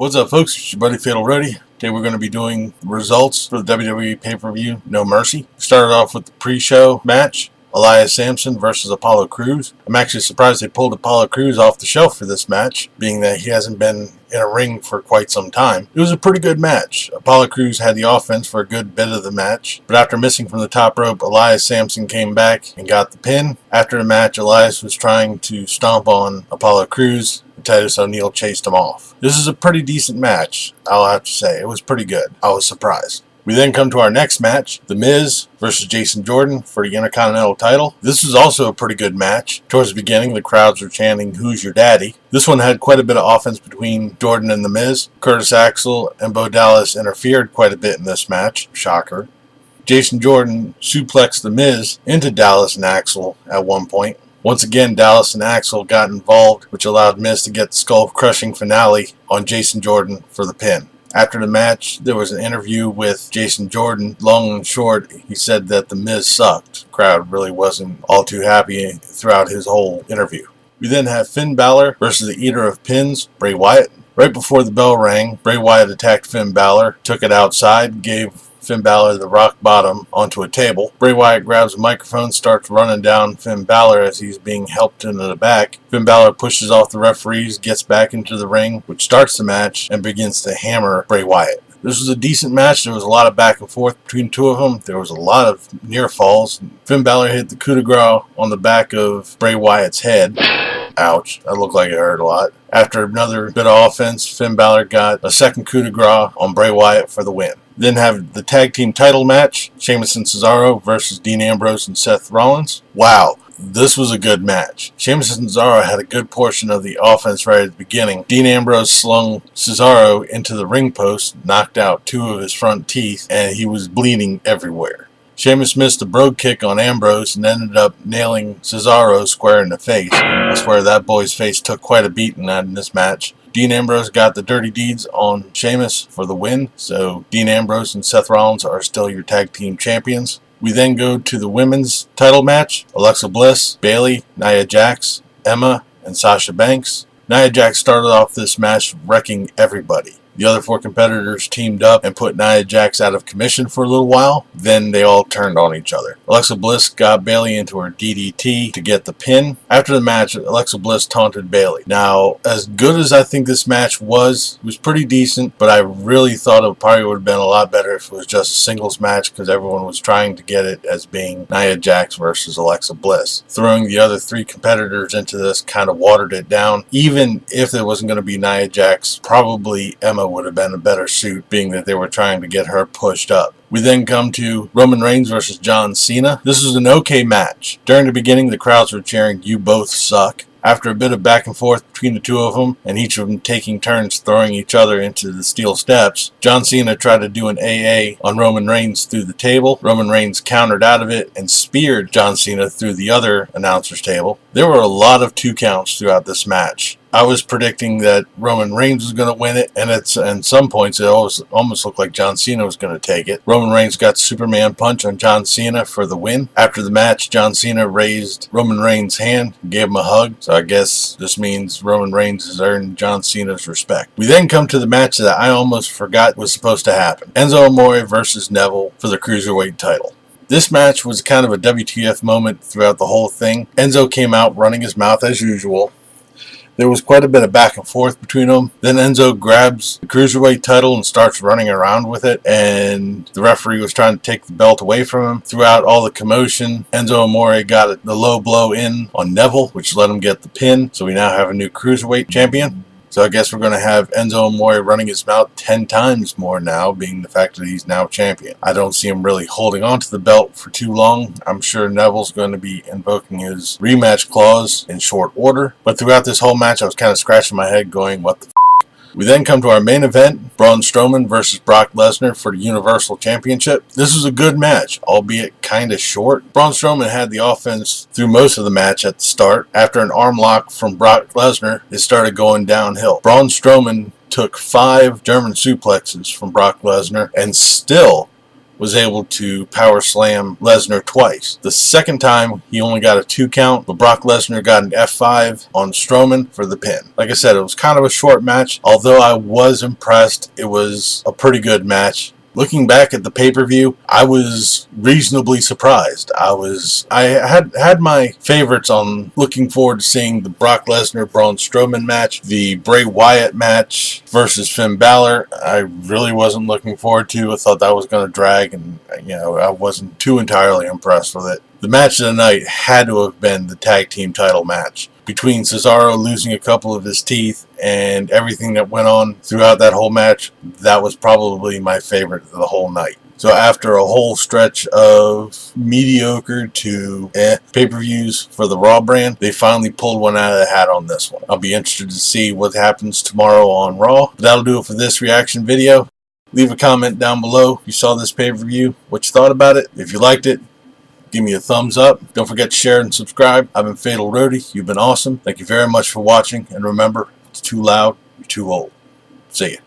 What's up, folks? It's your buddy Fatalroadie. Today we're going to be doing results for the WWE pay-per-view No Mercy. Started off with the pre-show match, Elias Samson versus Apollo Crews. I'm actually surprised they pulled Apollo Crews off the shelf for this match, being that he hasn't been in a ring for quite some time. It was a pretty good match. Apollo Crews had the offense for a good bit of the match, but after missing from the top rope, Elias Samson came back and got the pin. After the match, Elias was trying to stomp on Apollo Crews. Titus O'Neil chased him off. This is a pretty decent match, I'll have to say. It was pretty good. I was surprised. We then come to our next match, The Miz versus Jason Jordan for the Intercontinental title. This was also a pretty good match. Towards the beginning, the crowds were chanting, "Who's your daddy?" This one had quite a bit of offense between Jordan and The Miz. Curtis Axel and Bo Dallas interfered quite a bit in this match. Shocker. Jason Jordan suplexed The Miz into Dallas and Axel at one point. Once again, Dallas and Axel got involved, which allowed Miz to get the skull-crushing finale on Jason Jordan for the pin. After the match, there was an interview with Jason Jordan. Long and short, he said that The Miz sucked. The crowd really wasn't all too happy throughout his whole interview. We then have Finn Balor versus the Eater of Pins, Bray Wyatt. Right before the bell rang, Bray Wyatt attacked Finn Balor, took it outside, gave Finn Balor the rock bottom onto a table. Bray Wyatt grabs a microphone, starts running down Finn Balor as he's being helped into the back. Finn Balor pushes off the referees, gets back into the ring, which starts the match, and begins to hammer Bray Wyatt. This was a decent match. There was a lot of back and forth between two of them. There was a lot of near falls. Finn Balor hit the coup de grace on the back of Bray Wyatt's head. Ouch, that looked like it hurt a lot. After another bit of offense, Finn Balor got a second coup de grace on Bray Wyatt for the win. Then have the tag team title match, Sheamus and Cesaro versus Dean Ambrose and Seth Rollins. Wow, this was a good match. Sheamus and Cesaro had a good portion of the offense right at the beginning. Dean Ambrose slung Cesaro into the ring post, knocked out two of his front teeth, and he was bleeding everywhere. Sheamus missed a brogue kick on Ambrose and ended up nailing Cesaro square in the face. I swear that boy's face took quite a beating in this match. Dean Ambrose got the dirty deeds on Sheamus for the win, so Dean Ambrose and Seth Rollins are still your tag team champions. We then go to the women's title match, Alexa Bliss, Bayley, Nia Jax, Emma, and Sasha Banks. Nia Jax started off this match wrecking everybody. The other four competitors teamed up and put Nia Jax out of commission for a little while. Then they all turned on each other. Alexa Bliss got Bayley into her DDT to get the pin. After the match, Alexa Bliss taunted Bayley. Now, as good as I think this match was, it was pretty decent, but I really thought it probably would have been a lot better if it was just a singles match because everyone was trying to get it as being Nia Jax versus Alexa Bliss. Throwing the other three competitors into this kind of watered it down. Even if there wasn't going to be Nia Jax, probably Emma would have been a better suit, being that they were trying to get her pushed up. We then come to Roman Reigns versus John Cena. This was an okay match. During the beginning, the crowds were cheering, "You both suck." After a bit of back and forth between the two of them, and each of them taking turns throwing each other into the steel steps, John Cena tried to do an AA on Roman Reigns through the table. Roman Reigns countered out of it and speared John Cena through the other announcer's table. There were a lot of 2 counts throughout this match. I was predicting that Roman Reigns was going to win it, and at some points it almost looked like John Cena was going to take it. Roman Reigns got Superman punch on John Cena for the win. After the match, John Cena raised Roman Reigns' hand and gave him a hug, so I guess this means Roman Reigns has earned John Cena's respect. We then come to the match that I almost forgot was supposed to happen. Enzo Amore versus Neville for the Cruiserweight title. This match was kind of a WTF moment throughout the whole thing. Enzo came out running his mouth as usual. There was quite a bit of back and forth between them. Then Enzo grabs the Cruiserweight title and starts running around with it, and the referee was trying to take the belt away from him. Throughout all the commotion, Enzo Amore got the low blow in on Neville, which let him get the pin, so we now have a new Cruiserweight champion. So I guess we're going to have Enzo Amore running his mouth 10 times more now, being the fact that he's now champion. I don't see him really holding on to the belt for too long. I'm sure Neville's going to be invoking his rematch clause in short order. But throughout this whole match, I was kind of scratching my head going, what the f***? We then come to our main event, Braun Strowman versus Brock Lesnar for the Universal Championship. This was a good match, albeit kind of short. Braun Strowman had the offense through most of the match at the start. After an arm lock from Brock Lesnar, it started going downhill. Braun Strowman took 5 German suplexes from Brock Lesnar and still was able to power slam Lesnar twice. The second time, he only got a 2 count, but Brock Lesnar got an F5 on Strowman for the pin. Like I said, it was kind of a short match. Although I was impressed, it was a pretty good match. Looking back at the pay-per-view, I was reasonably surprised. I had my favorites on looking forward to seeing the Brock Lesnar Braun Strowman match, the Bray Wyatt match versus Finn Balor. I really wasn't looking forward to. I thought that was going to drag, and I wasn't too entirely impressed with it. The match of the night had to have been the tag team title match. Between Cesaro losing a couple of his teeth and everything that went on throughout that whole match, that was probably my favorite of the whole night. So after a whole stretch of mediocre to pay-per-views for the Raw brand, they finally pulled one out of the hat on this one. I'll be interested to see what happens tomorrow on Raw. But that'll do it for this reaction video. Leave a comment down below if you saw this pay-per-view, what you thought about it. If you liked it, give me a thumbs up. Don't forget to share and subscribe. I've been Fatalroadie. You've been awesome. Thank you very much for watching. And remember, it's too loud, you're too old. See ya.